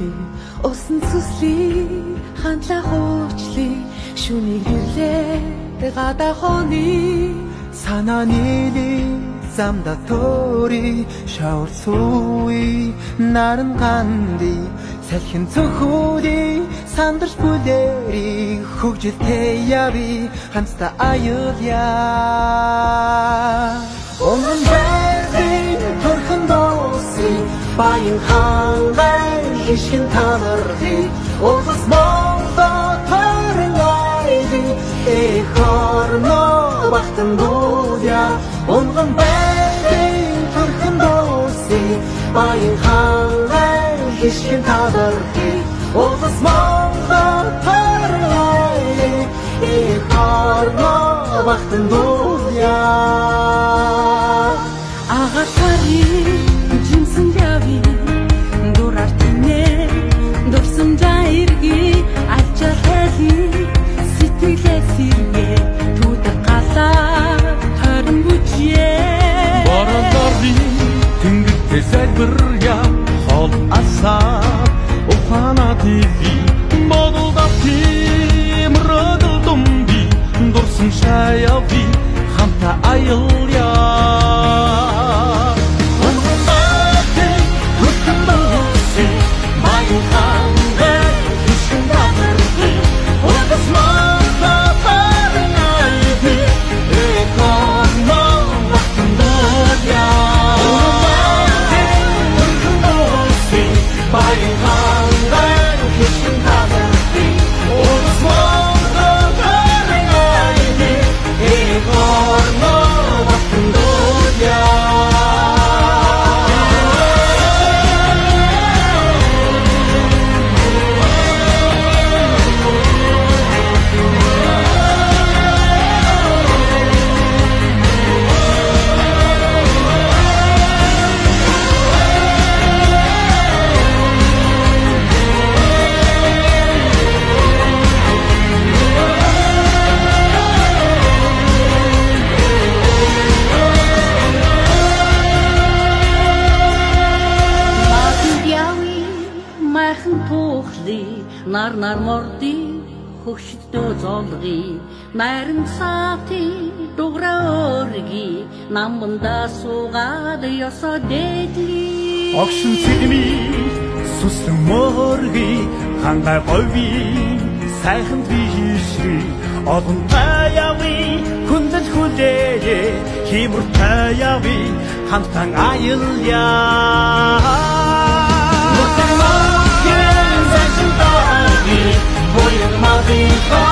хүрлээ усан цуслий хандлаа хуучлий шүнийг ирлээ гадаа хоны санааны замда тори шавар суи наран ганди салхин цохоли сандарч бүлэри хөгжилтэй яви хамтдаа аюулъя Онгон байрын төрхөн дооси баян хангай хишгэн танархи Улс Монго төрөн айди эхорно бахтан дууя Онгон байрын төрхөн дооси баян хангай хишгэн танархи Улс Монго төрөн айди эхорно бахтан дууя Агатари жимсэн яви дураар тинэ дурсан жаирги ачаали сэтгэлээ сэргэ түдэг галаа харин бүжээ Боролори тэнгэртэй сайбарья хол асаа ухаана тиви Монголда тиймрэг думби дурсан шаяви хамта аюулъя Нар морди хөгшөлтөө золги нарийн цаати дуграа өрги наманда суугаад ёсоо дээдли Огшин цэдми сүслэн морги хангай гови сайхан бишри олон таяви хүндэл хүлээ химүр таяви хамтан аюулъя Boy, my